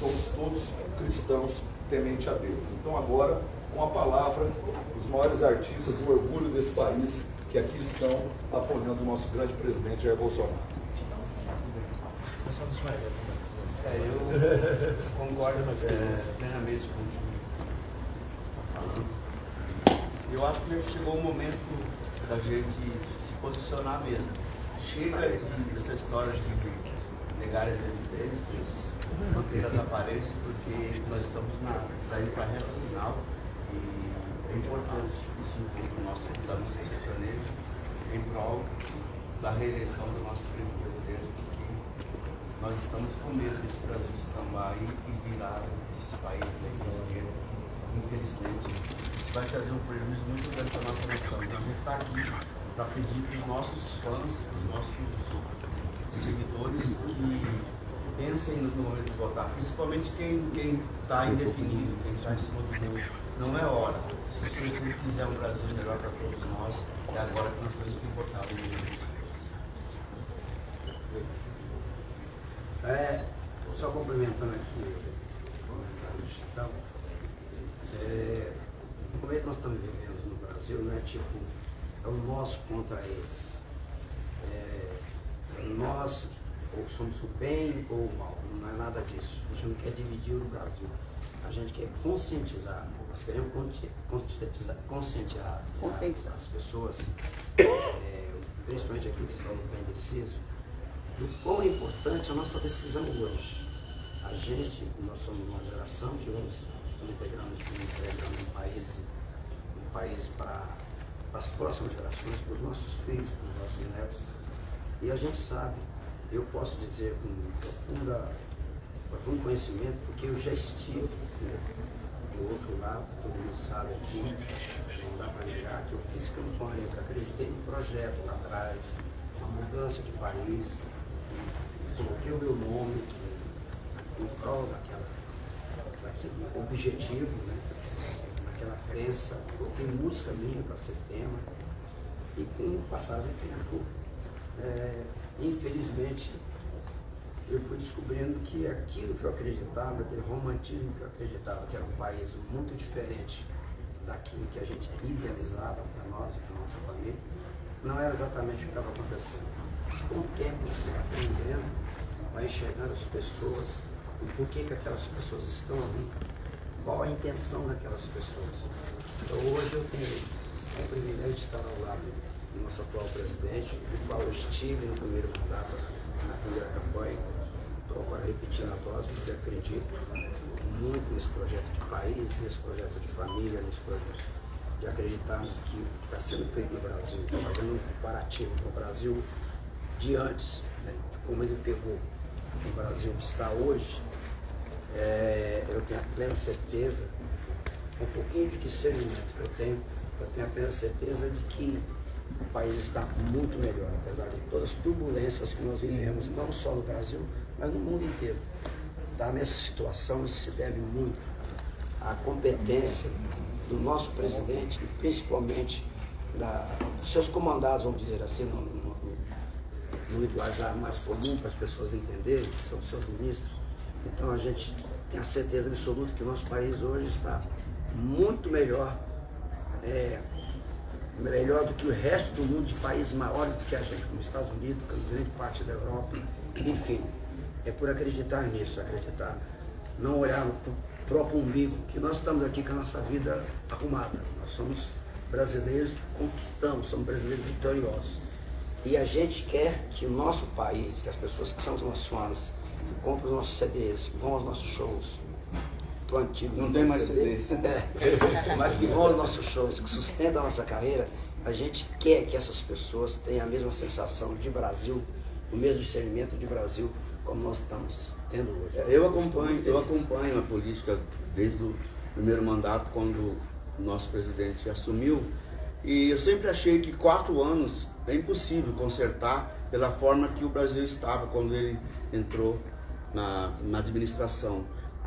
somos todos cristãos temente a Deus. Então agora, com a palavra, os maiores artistas, o orgulho desse país, que aqui estão apoiando o nosso grande presidente Jair Bolsonaro. Eu concordo plenamente com o que está falando. Eu acho que chegou o momento da gente se posicionar mesmo. Chega dessa história de negar as evidências, manter as aparências, porque nós estamos indo para a reta final e é importante isso no nosso fundamento sertanejo em prol da reeleição do nosso querido presidente, porque nós estamos com medo desse Brasil escambar e virar esses países aí de esquerda. Infelizmente, isso vai trazer um prejuízo muito grande para a nossa nação. Então a gente está aqui para pedir para os nossos fãs, para os nossos seguidores que pensem no momento de votar, principalmente quem está indefinido, quem está em cima do muro. Não é hora. Se o senhor quiser um Brasil melhor para todos nós, é agora que nós temos que votar. Só complementando aqui o comentário do Chitão, o momento que nós estamos vivendo no Brasil não é tipo, é o nosso contra eles. Nós ou somos o bem ou o mal, não é nada disso. A gente não quer dividir o Brasil, a gente quer conscientizar, nós queremos conscientizar as pessoas, principalmente aqui que se fala do indeciso, do quão importante é a nossa decisão hoje. Nós somos uma geração que vamos integrar um país para as próximas gerações, para os nossos filhos, para os nossos netos. E a gente sabe, eu posso dizer com profundo conhecimento, porque eu já estive do outro lado, todo mundo sabe aqui, não dá para negar que eu fiz campanha, que acreditei no projeto lá atrás, uma mudança de país, coloquei o meu nome em prol daquele objetivo, né? Naquela crença, coloquei música minha para ser tema, e com o passar do tempo, infelizmente, eu fui descobrindo que aquilo que eu acreditava, aquele romantismo que eu acreditava, que era um país muito diferente daquilo que a gente idealizava para nós e para a nossa família, não era exatamente o que estava acontecendo. Com o tempo você vai aprendendo, vai enxergando as pessoas, o porquê que aquelas pessoas estão ali, qual a intenção daquelas pessoas. Então hoje eu tenho o privilégio de estar ao lado do nosso atual presidente, do qual eu estive no primeiro mandato, na primeira campanha. Estou agora repetindo a dose, porque acredito muito nesse projeto de país, nesse projeto de família, nesse projeto de acreditarmos que o que está sendo feito no Brasil, fazendo um comparativo com o Brasil de antes, né, de como ele pegou o Brasil que está hoje, eu tenho a plena certeza, com um pouquinho de discernimento que eu tenho a plena certeza de que o país está muito melhor, apesar de todas as turbulências que nós vivemos, não só no Brasil, mas no mundo inteiro. Tá? Nessa situação, isso se deve muito à competência do nosso presidente e principalmente dos seus comandados, vamos dizer assim, no linguajar mais comum para as pessoas entenderem, que são os seus ministros. Então a gente tem a certeza absoluta que o nosso país hoje está muito melhor, melhor do que o resto do mundo, de países maiores do que a gente, como os Estados Unidos, como grande parte da Europa, enfim. É por acreditar nisso, acreditar, não olhar para o próprio umbigo, que nós estamos aqui com a nossa vida arrumada. Nós somos brasileiros que conquistamos, somos brasileiros vitoriosos. E a gente quer que o nosso país, que as pessoas que são os nossos fãs, que compram os nossos CDs, que vão aos nossos shows, do antigo, não tem mais CD, mas que vão aos nossos shows, que sustentam a nossa carreira, a gente quer que essas pessoas tenham a mesma sensação de Brasil, o mesmo discernimento de Brasil, como nós estamos tendo hoje. Eu acompanho a política desde o primeiro mandato, quando o nosso presidente assumiu, e eu sempre achei que 4 anos é impossível consertar pela forma que o Brasil estava quando ele entrou na administração.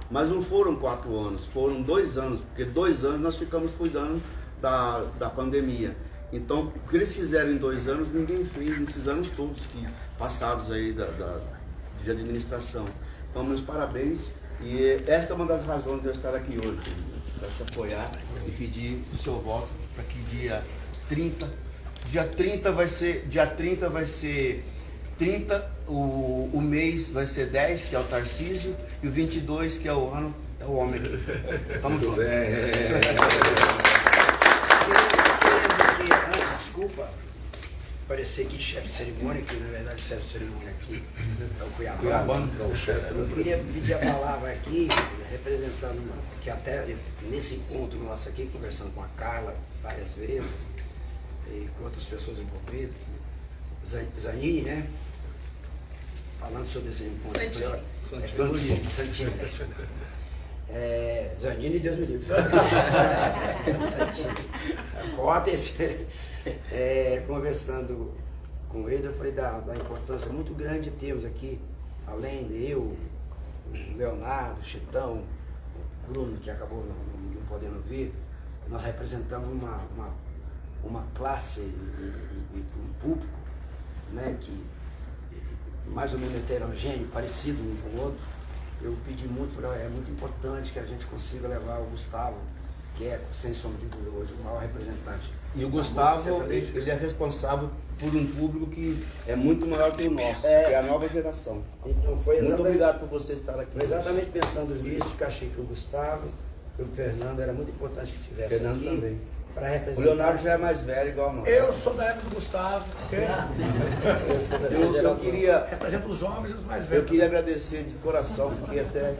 Mas não foram 4 anos, foram 2 anos, porque 2 anos nós ficamos cuidando da pandemia. Então, o que eles fizeram em 2 anos, ninguém fez nesses anos todos que passados aí de administração. Então, meus parabéns E esta é uma das razões de eu estar aqui hoje, para te apoiar e pedir o seu voto para que dia 30 vai ser 30, o mês vai ser 10, que é o Tarcísio, e o 22, que é o ano, é o homem. Vamos junto. Desculpa parecer que chefe de cerimônia, que na verdade o chefe de cerimônia aqui é o Cuiabano. Eu queria pedir a palavra aqui, representando, que até nesse encontro nosso aqui, conversando com a Carla várias vezes, e com outras pessoas envolvidas, Zanini, né? Falando sobre esse encontro. Santini. Zanini, Deus me livre. Corta esse. Conversando com ele, eu falei da importância muito grande de termos aqui, além de eu, o Leonardo, o Chitão, o Bruno, que acabou não podendo vir, nós representamos uma classe e um público, né, que mais ou menos heterogêneo, parecido um com o outro. Eu pedi muito, falei, é muito importante que a gente consiga levar o Gustavo, que é, sem sombra de dúvida, hoje o maior representante. E o Gustavo, ele é responsável por um público que é muito maior que o nosso, que é a nova geração. Então foi muito obrigado por você estar aqui. Foi exatamente pensando nisso que eu achei que o Gustavo e o Fernando era muito importante que estivessem Fernando aqui. Também. Para representar. O Leonardo já é mais velho, igual a nós. Eu sou da época do Gustavo. Eu queria... Represento os jovens e os mais Eu velhos. queria agradecer de coração, fiquei até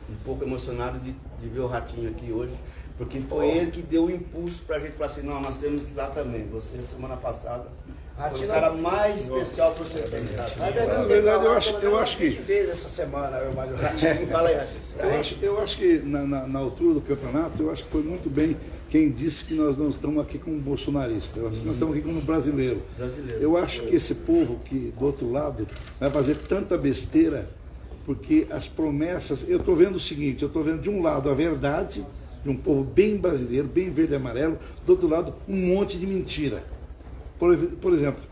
um pouco emocionado de ver o Ratinho aqui hoje, porque foi ele que deu o impulso pra gente falar assim, não, nós temos que ir lá também. Você, semana passada, foi o cara mais especial para você ter. Na verdade, eu acho que... fez essa semana, eu mais o Ratinho. Fala aí, Ratinho. Eu acho que na altura do campeonato, eu acho que foi muito bem quem disse que nós não estamos aqui como bolsonarista, eu acho que nós estamos aqui como brasileiro. Eu acho que esse povo que do outro lado vai fazer tanta besteira, porque as promessas, eu estou vendo o seguinte, eu estou vendo de um lado a verdade, de um povo bem brasileiro, bem verde e amarelo, do outro lado um monte de mentira. Por exemplo,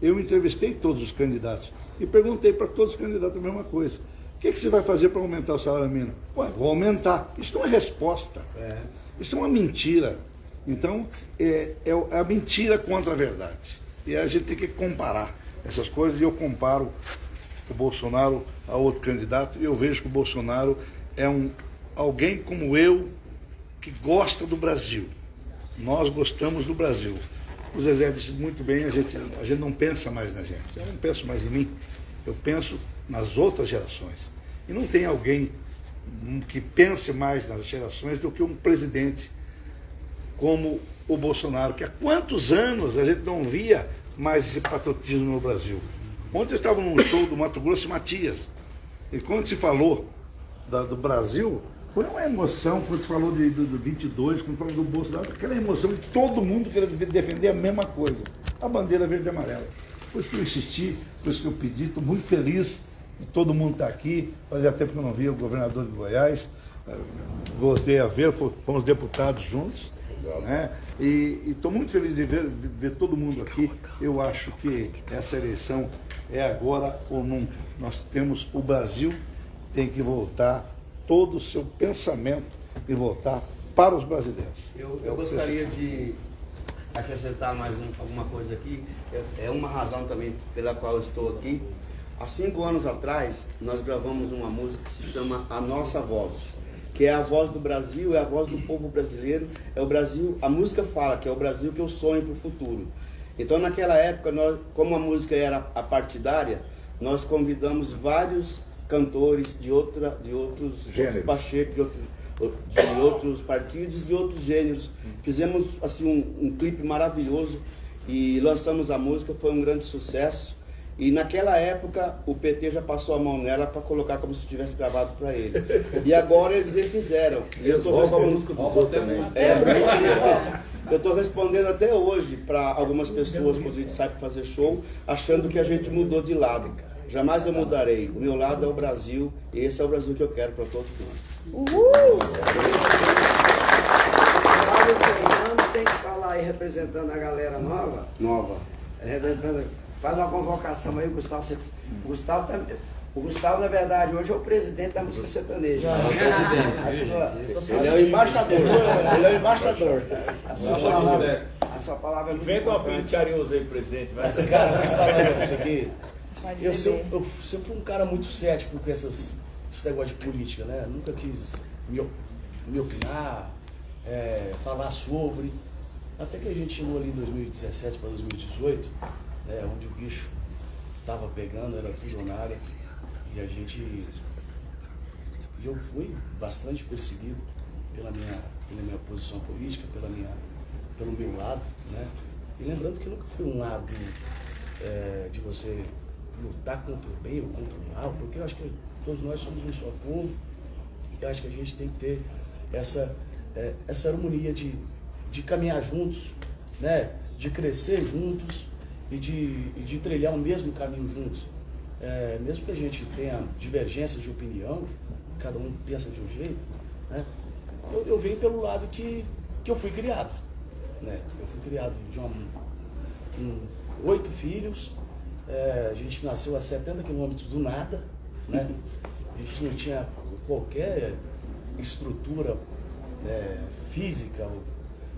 eu entrevistei todos os candidatos e perguntei para todos os candidatos a mesma coisa. O que você vai fazer para aumentar o salário mínimo? Ué, vou aumentar. Isso não é resposta. Isso é uma mentira. Então, é a mentira contra a verdade. E a gente tem que comparar essas coisas, e eu comparo o Bolsonaro a outro candidato, e eu vejo que o Bolsonaro é alguém como eu, que gosta do Brasil. Nós gostamos do Brasil. O Zezé disse muito bem, a gente não pensa mais na gente. Eu não penso mais em mim, eu penso nas outras gerações. E não tem alguém que pense mais nas gerações do que um presidente como o Bolsonaro, que há quantos anos a gente não via mais esse patriotismo no Brasil. Ontem eu estava num show do Mato Grosso e Matias, e quando se falou do Brasil, foi uma emoção, quando se falou do 22, quando falou do Bolsonaro, aquela emoção de todo mundo querer defender a mesma coisa, a bandeira verde e amarela. Por isso que eu insisti, por isso que eu pedi, estou muito feliz de todo mundo estar aqui. Fazia tempo que eu não via o governador de Goiás, voltei a ver, fomos deputados juntos, né? E estou muito feliz de ver todo mundo aqui. Eu acho que essa eleição é agora ou nunca. Nós temos, o Brasil tem que voltar todo o seu pensamento e voltar para os brasileiros. Eu gostaria de acrescentar mais alguma coisa aqui. É uma razão também pela qual eu estou aqui. Há 5 anos atrás, nós gravamos uma música que se chama A Nossa Voz, que é a voz do Brasil, é a voz do povo brasileiro, é o Brasil, a música fala que é o Brasil que eu sonho para o futuro. Então, naquela época, como a música era partidária, nós convidamos vários cantores de outros Pacheco, de outros partidos, de outros gêneros. Fizemos assim um clipe maravilhoso e lançamos a música, foi um grande sucesso. E naquela época o PT já passou a mão nela para colocar como se tivesse gravado para ele. E agora eles refizeram. E eu estou respondendo até hoje para algumas pessoas quando a gente sai para fazer show, achando que a gente mudou de lado. Jamais eu mudarei. O meu lado é o Brasil e esse é o Brasil que eu quero para todos nós. Tem que falar aí representando a galera nova. Nova. Faz uma convocação aí, Gustavo. Gustavo tá, O Gustavo, na verdade, hoje é o presidente da música sertaneja. Não, presidente. Ele é o embaixador. Ele é o embaixador. A sua palavra é muito Inventa um apelido importante. carinhoso aí, presidente. Vai. Cara, vou falar pra você aqui. Eu sempre fui um cara muito cético com esse negócio de política, né? Nunca quis me opinar, falar sobre. Até que a gente chegou ali em 2017 para 2018, né, onde o bicho estava pegando, era tudo ou nada. E eu fui bastante perseguido pela minha posição política, pelo meu lado, né? E lembrando que nunca foi um lado de você lutar contra o bem ou contra o mal, porque eu acho que todos nós somos um só povo, e eu acho que a gente tem que ter essa harmonia de caminhar juntos, né? De crescer juntos e de trilhar o mesmo caminho juntos. Mesmo que a gente tenha divergências de opinião, cada um pensa de um jeito, né? Eu venho pelo lado que eu fui criado, né? Eu fui criado com 8 filhos, a gente nasceu a 70 quilômetros do nada, né? A gente não tinha qualquer estrutura física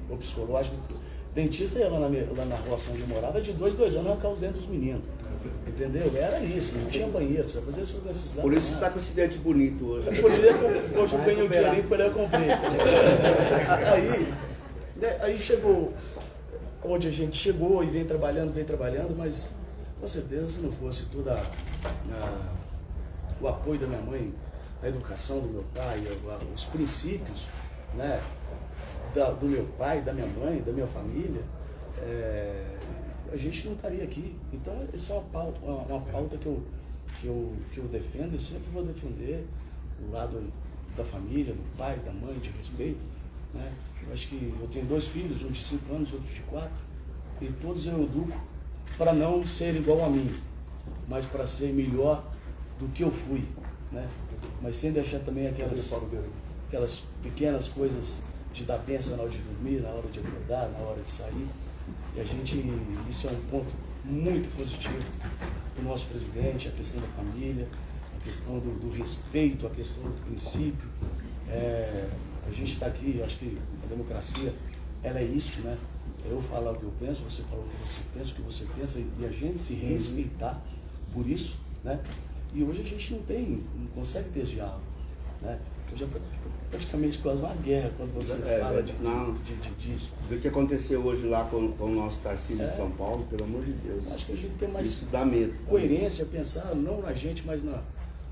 ou psicológica. Dentista ia lá na roça onde eu morava, de 2 anos arrancar os dentes dos meninos. Entendeu? Era isso, não tinha banheiro, você fazia suas necessidades. Por isso você está com esse dente bonito hoje. Hoje eu ganhei o dinheirinho para eu comprei. Aí chegou onde a gente chegou e vem trabalhando, mas com certeza se não fosse todo o apoio da minha mãe, a educação do meu pai, os princípios, né, do meu pai, da minha mãe, da minha família, a gente não estaria aqui. Então essa é uma pauta que eu defendo e sempre vou defender o lado da família, do pai, da mãe, de respeito, né? Eu acho que eu tenho 2 filhos, um de 5 anos, outro de 4, e todos eu educo para não ser igual a mim, mas para ser melhor do que eu fui, né? Mas sem deixar também aquelas pequenas coisas de dar benção na hora de dormir, na hora de acordar, na hora de sair. E isso é um ponto muito positivo do nosso presidente, a questão da família, a questão do respeito, a questão do princípio. A gente está aqui, acho que a democracia, ela é isso, né? Eu falar o que eu penso, você falar o que você pensa, o que você pensa, e a gente se respeitar por isso, né? E hoje a gente não consegue ter esse diálogo, né? Hoje é praticamente quase uma guerra quando você fala disso. Do que aconteceu hoje lá com o nosso Tarcísio de São Paulo, pelo amor de Deus. Acho que a gente tem mais Isso dá medo. coerência, pensar não na gente, mas na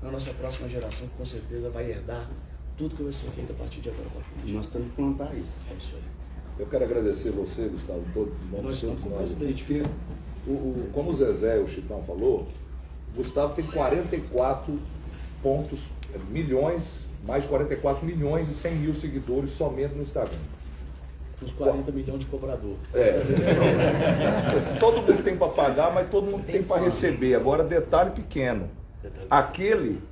nossa próxima geração, que com certeza vai herdar tudo que vai ser feito a partir de agora para frente. Nós temos que plantar isso. É isso aí. Eu quero agradecer você, Gustavo, todo mundo. Nós estamos com o presidente. Porque, como o Zezé e o Chitão falou, o Gustavo tem 44 pontos, milhões, mais de 44 milhões e 100 mil seguidores somente no Instagram. Uns 40 milhões de cobrador. Todo mundo tem para pagar, mas todo mundo tem para receber. Agora, detalhe pequeno. Aquele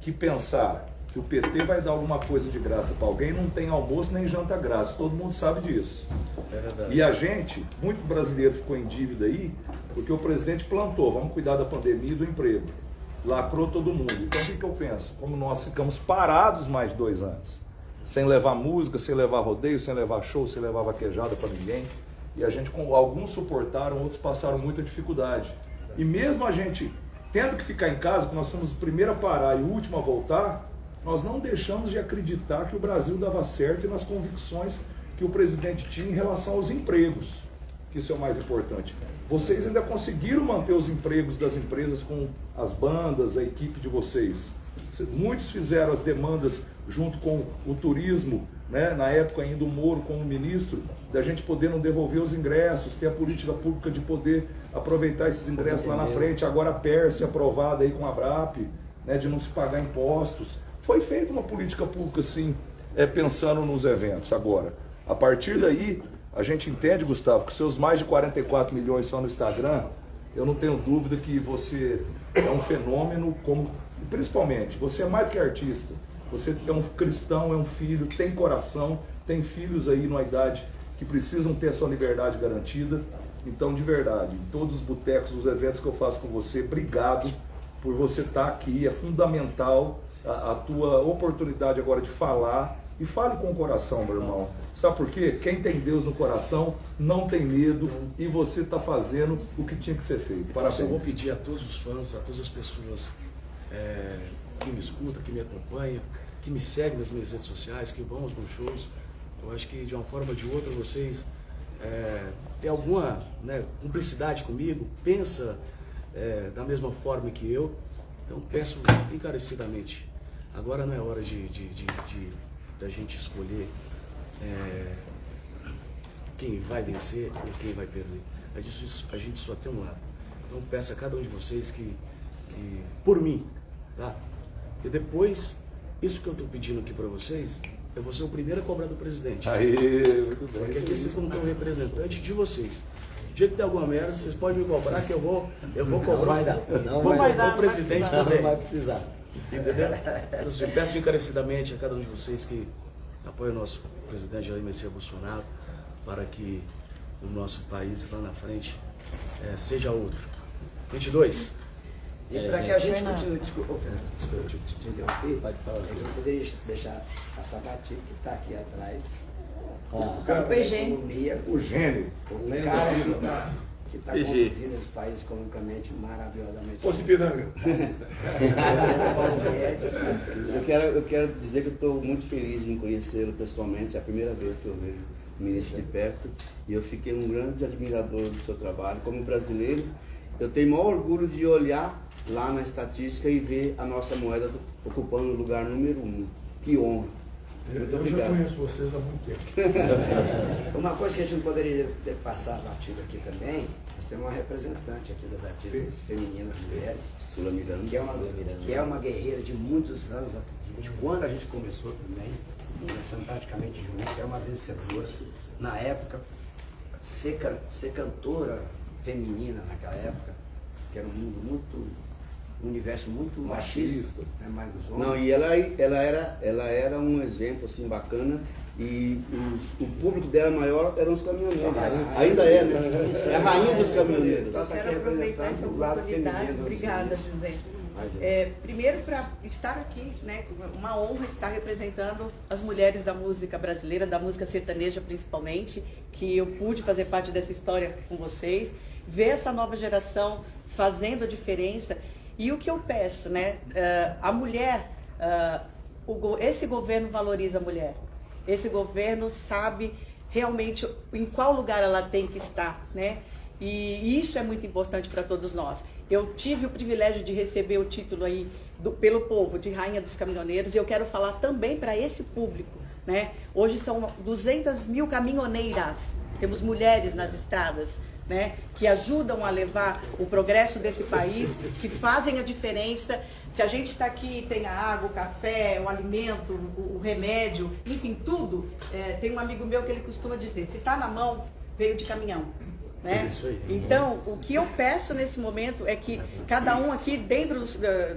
que pensar que o PT vai dar alguma coisa de graça para alguém, não tem almoço nem janta grátis. Todo mundo sabe disso. É verdade. E a gente, muito brasileiro ficou em dívida aí, porque o presidente plantou, vamos cuidar da pandemia e do emprego. Lacrou todo mundo. Então o que eu penso? Como nós ficamos parados mais de 2 anos, sem levar música, sem levar rodeio, sem levar show, sem levar vaquejada para ninguém, e a gente, alguns suportaram, outros passaram muita dificuldade. E mesmo a gente tendo que ficar em casa, que nós somos o primeiro a parar e o último a voltar, nós não deixamos de acreditar que o Brasil dava certo e nas convicções que o presidente tinha em relação aos empregos, que isso é o mais importante. Vocês ainda conseguiram manter os empregos das empresas com as bandas, a equipe de vocês. Muitos fizeram as demandas junto com o turismo, né? Na época ainda o Moro como ministro, da gente poder não devolver os ingressos, ter a política pública de poder aproveitar esses ingressos lá na frente. Agora a Pérsia aprovada aí com a Abrap, né? De não se pagar impostos. Foi feita uma política pública assim, pensando nos eventos. Agora, a partir daí, a gente entende, Gustavo, que seus mais de 44 milhões só no Instagram, eu não tenho dúvida que você é um fenômeno, como principalmente, você é mais do que artista, você é um cristão, é um filho, tem coração, tem filhos aí numa idade que precisam ter a sua liberdade garantida. Então, de verdade, em todos os botecos, os eventos que eu faço com você, obrigado por você estar aqui, é fundamental a tua oportunidade agora de falar, e fale com o coração, meu irmão. Sabe por quê? Quem tem Deus no coração não tem medo, e você está fazendo o que tinha que ser feito. Parabéns. Eu vou pedir a todos os fãs, a todas as pessoas que me escutam, que me acompanham, que me seguem nas minhas redes sociais, que vão aos meus shows. Eu acho que de uma forma ou de outra vocês têm alguma, né, cumplicidade comigo, pensa da mesma forma que eu. Então peço encarecidamente, agora não é hora da gente escolher quem vai vencer ou quem vai perder. A gente só tem um lado. Então peço a cada um de vocês que por mim, tá? E depois, isso que eu estou pedindo aqui para vocês, eu vou ser o primeiro a cobrar do presidente. Aí, muito bem. Porque aqui vocês vão ter um representante de vocês. O dia que der alguma merda, vocês podem me cobrar que eu vou cobrar. Não vai dar. O presidente também. Não vai precisar. Entendeu? Então, assim, peço encarecidamente a cada um de vocês que apoiem o nosso presidente Jair Messias Bolsonaro para que o nosso país lá na frente seja outro. 22. E para que a gente continue, desculpa, Fernando, desculpa te interromper, Pode falar. a gente não poderia deixar passar batido que está aqui atrás. Ah, O cara da economia, O gênio. o cara que está conduzindo esse país economicamente maravilhosamente. Posto Ipiranga. Paulo Guedes, Eu quero dizer que eu estou muito feliz em conhecê-lo pessoalmente. É a primeira vez que eu vejo o ministro de perto, e eu fiquei um grande admirador do seu trabalho. Como brasileiro, eu tenho o maior orgulho de olhar lá na estatística e ver a nossa moeda ocupando o lugar número 1. Que honra. Muito Eu já obrigado. conheço vocês há muito tempo. Uma coisa que a gente não poderia ter passado batido aqui também, nós temos uma representante aqui das artistas femininas, mulheres, Sula Miranda. que é uma guerreira de muitos anos, de quando a gente começou também, começando praticamente junto, é uma vencedora. Na época, ser cantora feminina naquela época, que era um universo muito machista, né, mais dos homens. Não, e ela era um exemplo assim bacana, e o público dela maior eram os caminhoneiros. Ainda é, né? É a rainha dos caminhoneiros. Ela tá aqui Quero aproveitar essa representando o lado oportunidade. feminino. Obrigada, José. Primeiro, para estar aqui, né, uma honra estar representando as mulheres da música brasileira, da música sertaneja principalmente, que eu pude fazer parte dessa história com vocês, ver essa nova geração fazendo a diferença. E o que eu peço, né, a mulher, esse governo valoriza a mulher, esse governo sabe realmente em qual lugar ela tem que estar, né? E isso é muito importante para todos nós. Eu tive o privilégio de receber o título aí pelo povo de Rainha dos Caminhoneiros, e eu quero falar também para esse público, né? Hoje são 200 mil caminhoneiras, temos mulheres nas estradas, né, que ajudam a levar o progresso desse país, que fazem a diferença. Se a gente está aqui, tem a água, o café, o alimento, o remédio, enfim, tudo. Tem um amigo meu que ele costuma dizer, se está na mão, veio de caminhão. Né? Isso aí. Então, o que eu peço nesse momento é que cada um aqui, dentro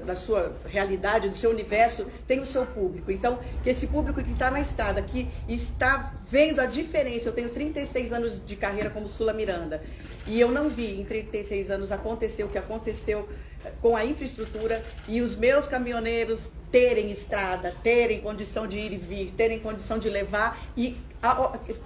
da sua realidade, do seu universo, tem o seu público. Então, que esse público que está na estrada, que está vendo a diferença. Eu tenho 36 anos de carreira como Sula Miranda, e eu não vi em 36 anos acontecer o que aconteceu com a infraestrutura, e os meus caminhoneiros terem estrada, terem condição de ir e vir, terem condição de levar e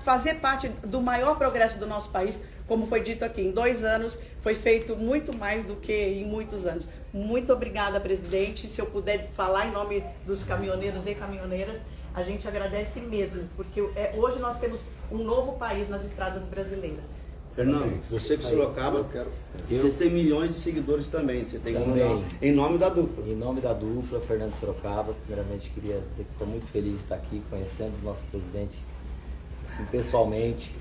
fazer parte do maior progresso do nosso país. Como foi dito aqui, em 2 anos foi feito muito mais do que em muitos anos. Muito obrigada, presidente. Se eu puder falar em nome dos caminhoneiros e caminhoneiras, a gente agradece mesmo, porque hoje nós temos um novo país nas estradas brasileiras. Fernando, você que Sorocaba, vocês têm milhões de seguidores também. Você tem que mandar em nome da dupla. Em nome da dupla, Fernando Sorocaba, primeiramente queria dizer que estou muito feliz de estar aqui conhecendo o nosso presidente assim, pessoalmente.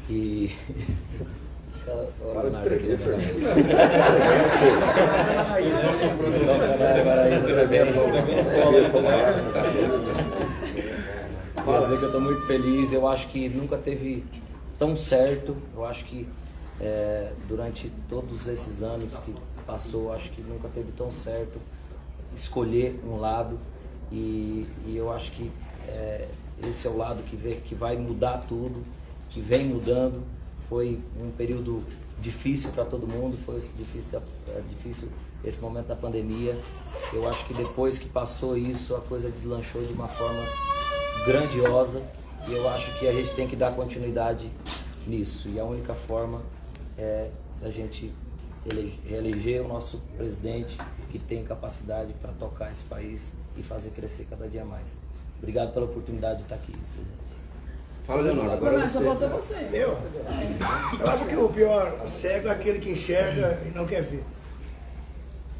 E. Quer dizer que eu estou muito feliz. Eu acho que nunca teve tão certo. Eu acho que durante todos esses anos que passou, acho que nunca teve tão certo escolher um lado. E eu acho que esse é o lado que vai mudar tudo, que vem mudando. Foi um período difícil para todo mundo, foi difícil esse momento da pandemia. Eu acho que depois que passou isso, a coisa deslanchou de uma forma grandiosa e eu acho que a gente tem que dar continuidade nisso. E a única forma é da gente reeleger o nosso presidente que tem capacidade para tocar esse país e fazer crescer cada dia mais. Obrigado pela oportunidade de estar aqui, presidente. Fala, Leonardo, agora Só faltou você. Eu acho que o pior cego é aquele que enxerga e não quer ver.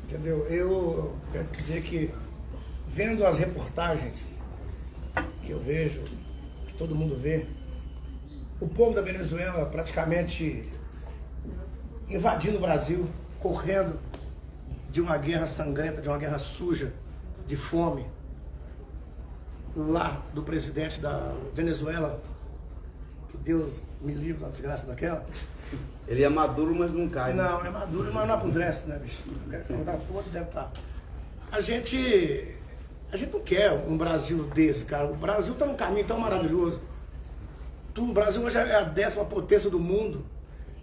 Entendeu? Eu quero dizer que, vendo as reportagens que eu vejo, que todo mundo vê, o povo da Venezuela praticamente invadindo o Brasil, correndo de uma guerra sangrenta, de uma guerra suja, de fome, lá do presidente da Venezuela, que Deus me livre da desgraça daquela. Ele é maduro, mas não cai. Não, é maduro, mas não apodrece, né, bicho? Da foda deve estar. A gente não quer um Brasil desse, cara. O Brasil está num caminho tão maravilhoso. O Brasil hoje é a 10ª potência do mundo.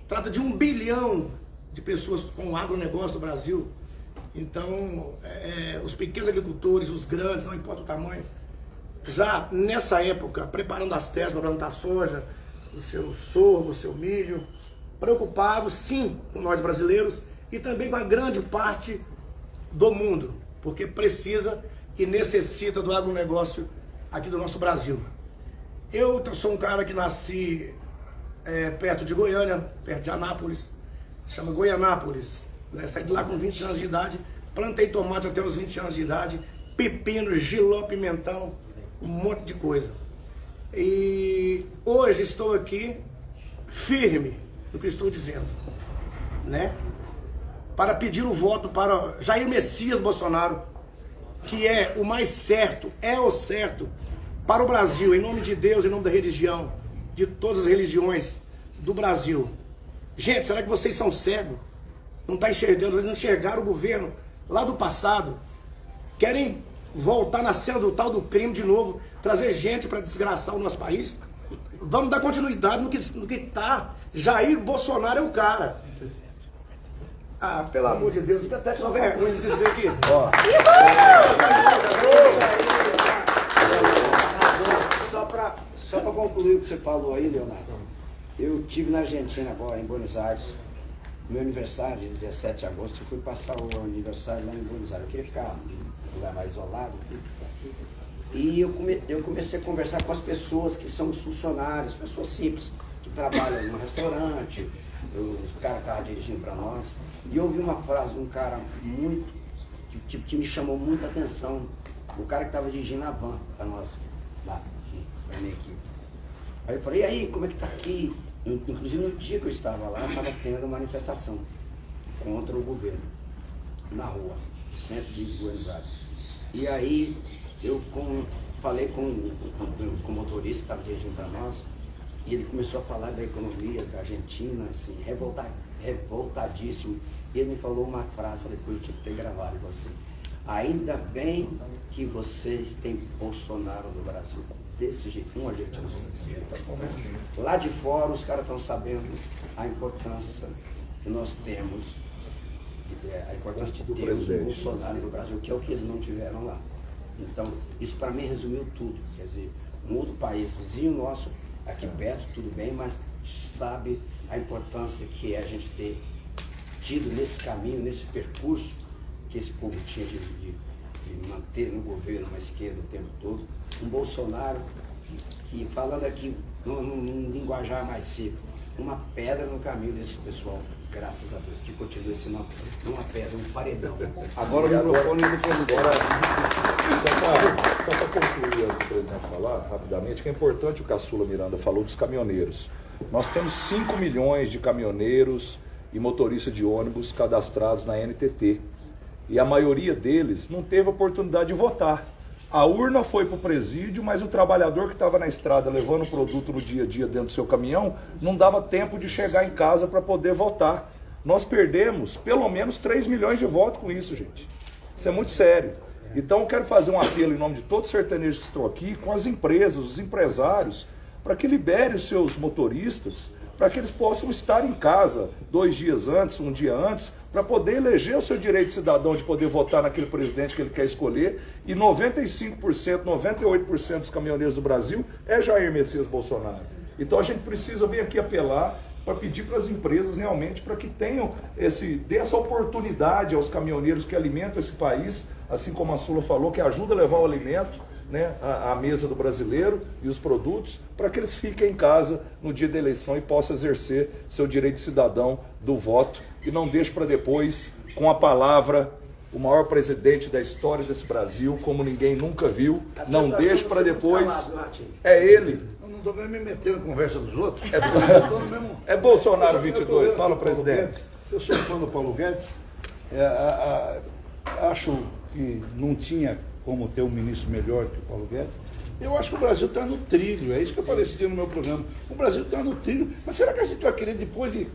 Trata de 1 bilhão de pessoas com o agronegócio do Brasil. Então, os pequenos agricultores, os grandes, não importa o tamanho, já nessa época, preparando as terras para plantar soja, o seu sorgo, o seu milho, preocupados sim com nós brasileiros e também com a grande parte do mundo, porque precisa e necessita do agronegócio aqui do nosso Brasil. Eu sou um cara que nasci perto de Goiânia, perto de Anápolis, chama Goianápolis, né? Saí de lá com 20 anos de idade, plantei tomate até os 20 anos de idade, pepino, giló, pimentão, um monte de coisa. E hoje estou aqui firme no que estou dizendo, né? Para pedir o voto para Jair Messias Bolsonaro, que é o mais certo, é o certo para o Brasil, em nome de Deus, em nome da religião, de todas as religiões do Brasil. Gente, será que vocês são cegos? Não está enxergando, vocês não enxergaram o governo lá do passado. Querem voltar na cena do tal do crime de novo, trazer gente para desgraçar o nosso país? Vamos dar continuidade no que tá. Jair Bolsonaro é o cara. Ah, pelo amor de Deus, fica até com vergonha de dizer que... Só para concluir o que você falou aí, Leonardo, eu estive na Argentina agora, em Buenos Aires, meu aniversário, de 17 de agosto, eu fui passar o aniversário lá em Buenos Aires, eu queria ficar num lugar mais isolado, e eu comecei a conversar com as pessoas que são os funcionários, pessoas simples, que trabalham no restaurante, os caras que estavam dirigindo para nós, e eu ouvi uma frase de um cara que me chamou muita atenção, o cara que estava dirigindo a van para nós, lá, para minha equipe. Aí eu falei, e aí, como é que tá aqui? Inclusive no dia que eu estava lá, estava tendo manifestação contra o governo, na rua, no centro de Buenos Aires. E aí eu falei com o motorista que estava dirigindo para nós, e ele começou a falar da economia da Argentina, assim, revoltadíssimo. E ele me falou uma frase, falei, depois eu tinha que ter gravado, ele falou assim, ainda bem que vocês têm Bolsonaro no Brasil. Desse jeito, um argentino desse jeito. Lá de fora os caras estão sabendo a importância que nós temos, a importância de termos o Bolsonaro no Brasil, que é o que eles não tiveram lá. Então, isso para mim resumiu tudo. Quer dizer, um outro país vizinho nosso, aqui perto, tudo bem, mas sabe a importância que é a gente ter tido nesse caminho, nesse percurso que esse povo tinha de manter no governo uma esquerda o tempo todo. Um Bolsonaro que falando aqui num linguajar mais seco, uma pedra no caminho desse pessoal, graças a Deus, que continua sendo uma pedra, um paredão. Agora o microfone do presidente. Só para concluir o presidente falar rapidamente, que é importante, o Caçula Miranda falou dos caminhoneiros. Nós temos 5 milhões de caminhoneiros e motoristas de ônibus cadastrados na NTT. E a maioria deles não teve oportunidade de votar. A urna foi para o presídio, mas o trabalhador que estava na estrada levando o produto no dia a dia dentro do seu caminhão, não dava tempo de chegar em casa para poder votar. Nós perdemos pelo menos 3 milhões de votos com isso, gente. Isso é muito sério. Então eu quero fazer um apelo em nome de todos os sertanejos que estão aqui, com as empresas, os empresários, para que liberem os seus motoristas, para que eles possam estar em casa 2 dias antes, um dia antes, para poder eleger o seu direito de cidadão de poder votar naquele presidente que ele quer escolher, e 95%, 98% dos caminhoneiros do Brasil é Jair Messias Bolsonaro. Então a gente precisa vir aqui apelar para pedir para as empresas realmente para que tenham dê essa oportunidade aos caminhoneiros que alimentam esse país, assim como a Sula falou, que ajuda a levar o alimento, né, à mesa do brasileiro e os produtos, para que eles fiquem em casa no dia da eleição e possam exercer seu direito de cidadão do voto, e não deixe para depois, com a palavra, o maior presidente da história desse Brasil, como ninguém nunca viu, não deixe para depois, é ele. Eu não estou me metendo na conversa dos outros. É Bolsonaro 22, fala, presidente. Eu sou fã do Paulo Guedes, acho que não tinha como ter um ministro melhor que o Paulo Guedes. Eu acho que o Brasil está no trilho, é isso que eu falei esse dia no meu programa. O Brasil está no trilho, mas será que a gente vai querer, depois de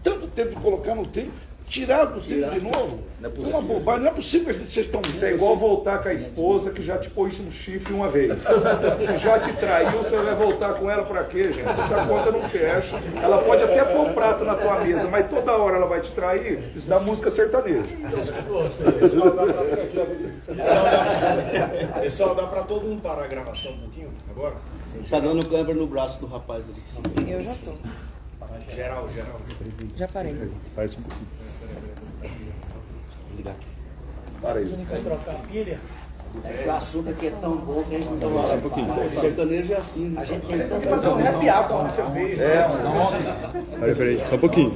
tanto tempo de colocar no trilho, tirar do trilho de novo? Não é uma bobagem, não é possível que vocês estão... Isso é igual voltar com a esposa que já te pôs no chifre uma vez. Se já te traiu, você vai voltar com ela para quê, gente? Essa conta não fecha. Ela pode até pôr um prato na tua mesa, mas toda hora ela vai te trair. Isso dá música sertaneja. Pessoal, dá para todo mundo parar a gravação um pouquinho agora? Tá dando câmera no braço do rapaz ali. Eu já estou. Geral. Já parei. Parece um pouquinho. Desligar aqui. Para aí. Vai trocar a pilha? É que o açúcar aqui é tão bom que a gente não toma Um pouquinho. Sertanejo é assim, né? A gente tem tanto Fazer um happy hour, tomar cerveja. É, Peraí, só um pouquinho.